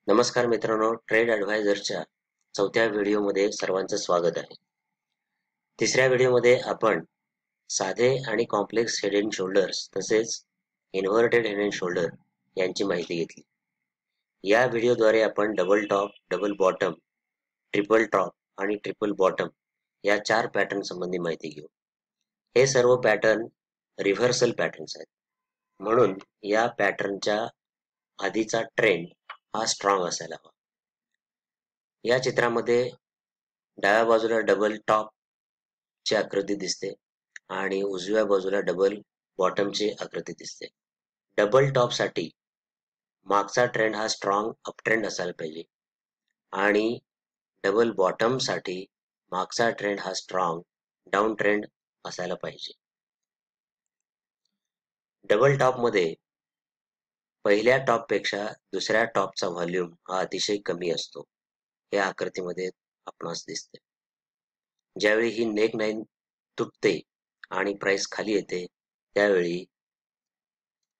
नमस्कार मित्रांनो, ट्रेड ॲडव्हायझरच्या चौथ्या व्हिडिओमध्ये सर्वांचं स्वागत आहे. तिसऱ्या व्हिडिओमध्ये आपण साधे आणि कॉम्प्लेक्स हेड अँड शोल्डर्स तसेच इन्व्हर्टेड हेड अँड शोल्डर यांची माहिती घेतली. या व्हिडिओद्वारे आपण double top, double bottom, triple top आणि ट्रिपल बॉटम या 4 पॅटर्न संबंधी माहिती घेऊ. हे सर्व पॅटर्न रिव्हर्सल पॅटर्न्स आहेत, म्हणून या पॅटर्नच्या आधीचा ट्रेंड हा स्ट्रॉंग असायला हवा. या चित्रामध्ये डाव्या बाजूला डबल टॉप ची आकृती दिसते आणि उजव्या बाजूला डबल बॉटम ची आकृती दिसते. डबल टॉप साठी मागचा ट्रेंड हा स्ट्रॉंग अप ट्रेंड असायला पाहिजे आणि डबल बॉटम साठी मागचा ट्रेंड हा स्ट्रॉंग डाऊन ट्रेंड असायला पाहिजे. डबल टॉप मध्ये पहिल्या टॉप पेक्षा दुसऱ्या टॉपचा व्हॉल्यूम हा अतिशय कमी असतो. या आकृतीमध्ये आपणास दिसते. ज्यावेळी ही नेक लाईन तुटते आणि प्राइस खाली येते त्यावेळी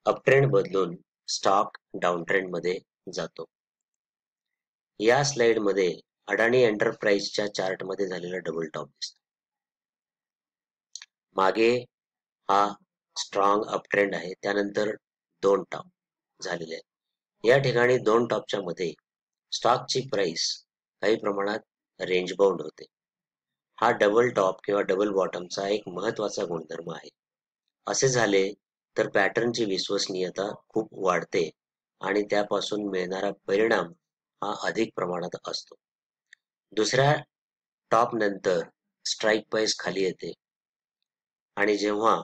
अप ट्रेंड बदलून स्टॉक डाऊन ट्रेंड मध्ये जातो. या स्लाइड मध्ये अडाणी एंटरप्राइजच्या चार्ट मध्ये झालेला डबल टॉप दिसतो. मागे हा स्ट्रॉंग अप ट्रेंड आहे, त्यानंतर 2 टॉप झालेले आहेत. या ठिकाणी 2 टॉपच्या मध्ये स्टॉकची प्राइस काही प्रमाणात रेंज बाउंड होते. हा डबल टॉप किंवा डबल बॉटमचा एक महत्वाचा गुणधर्म आहे. असे झाले तर पॅटर्नची विश्वसनीयता खूप वाढते आणि त्यापासून मिळणारा परिणाम हा अधिक प्रमाणात असतो. दुसऱ्या टॉप नंतर स्ट्राइक प्राइस खाली येते आणि जेव्हा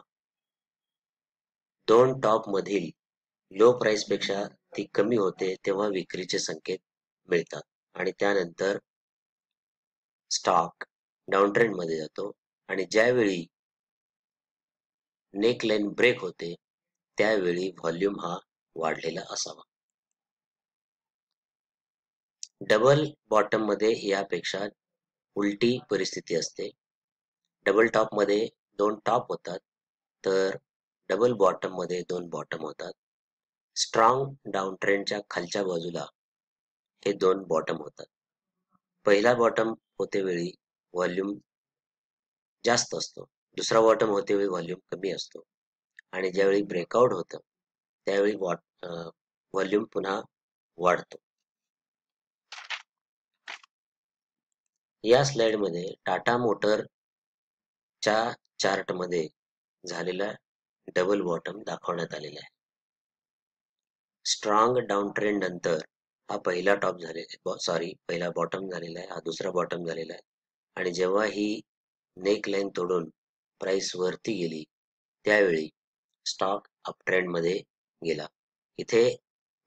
2 टॉप मधील लो प्राइस पेक्षा ती कमी होते तेव्हा विक्रीचे संकेत मिळतात आणि त्यानंतर स्टॉक डाऊन ट्रेंड मध्ये जातो आणि ज्यावेळी नेक लाईन ब्रेक होते त्यावेळी व्हॉल्यूम हा वाढलेला असावा. डबल बॉटम मध्ये यापेक्षा उलटी परिस्थिती असते. डबल टॉप मध्ये 2 टॉप होतात तर डबल बॉटम मध्ये 2 बॉटम होतात. स्ट्रॉंग डाऊन ट्रेंडच्या खालच्या बाजूला हे 2 बॉटम होतात. पहिला बॉटम होते वेळी व्हॉल्यूम जास्त असतो, दुसरा बॉटम होते वेळी व्हॉल्यूम कमी असतो आणि ज्यावेळी ब्रेकआउट होतं त्यावेळी व्हॉल्यूम पुन्हा वाढतो. या स्लाइड मध्ये टाटा मोटरच्या चार्ट मध्ये झालेला डबल बॉटम दाखवण्यात आलेला आहे. स्ट्रॉंग डाऊन ट्रेंड नंतर हा पहिला टॉप पहिला बॉटम झालेला आहे, हा दुसरा बॉटम झालेला आहे आणि जेव्हा ही नेक लाईन तोडून प्राइस वरती गेली त्यावेळी स्टॉक अप ट्रेंड मध्ये गेला. इथे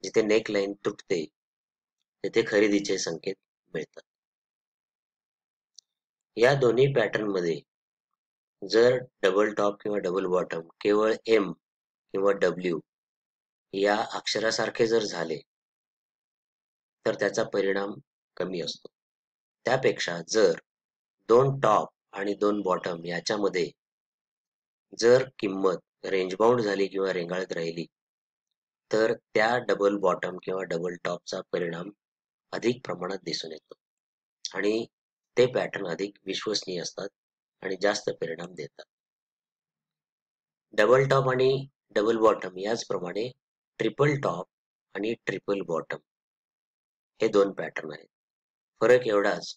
जिथे नेक लाईन तुटते तिथे खरेदीचे संकेत मिळतात. या दोन्ही पॅटर्न मध्ये जर डबल टॉप किंवा डबल बॉटम केवळ एम किंवा डब्ल्यू या अक्षरासारखे जर झाले तर त्याचा परिणाम कमी असतो. त्यापेक्षा जर 2 टॉप आणि 2 बॉटम याच्यामध्ये जर किंमत रेंज बाउंड झाली किंवा रेंगाळत राहिली तर त्या डबल बॉटम किंवा डबल टॉपचा परिणाम अधिक प्रमाणात दिसून येतो आणि ते पॅटर्न अधिक विश्वसनीय असतात आणि जास्त परिणाम देतात. डबल टॉप आणि डबल बॉटम याचप्रमाणे ट्रिपल टॉप आणि ट्रिपल बॉटम हे 2 पॅटर्न आहेत. फरक एवढाच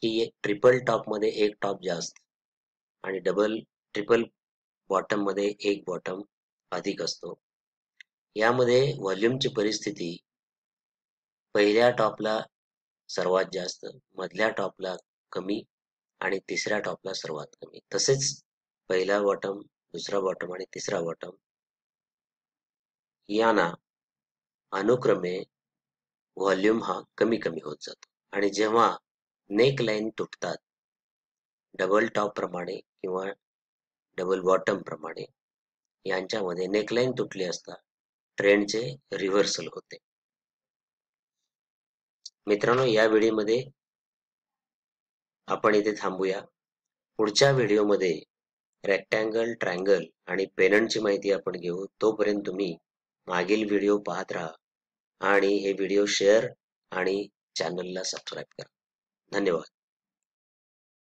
की ट्रिपल टॉप मध्ये 1 टॉप जास्त आणि ट्रिपल बॉटम मध्ये 1 बॉटम अधिक असतो. यामध्ये व्हॉल्यूमची परिस्थिती पहिल्या टॉपला सर्वात जास्त, मधल्या टॉपला कमी आणि तिसऱ्या टॉपला सर्वात कमी. तसेच पहिला बॉटम, दुसरा बॉटम आणि तिसरा बॉटम यांना अनुक्रमे व्हॉल्यूम हा कमी कमी होत जातो आणि जेव्हा नेक लाईन तुटतात डबल टॉप प्रमाणे किंवा डबल बॉटम प्रमाणे यांच्यामध्ये नेकलाईन तुटली असता ट्रेंडचे रिव्हर्सल होते. मित्रांनो, या व्हिडिओमध्ये आपण इथे थांबूया. पुढच्या व्हिडिओमध्ये रेक्टँगल, ट्रायंगल आणि पेनंटची माहिती आपण घेऊ. तोपर्यंत तुम्ही मागील व्हिडिओ पाहत राहा आणि हे व्हिडिओ शेअर आणि चॅनलला सबस्क्राईब करा. धन्यवाद.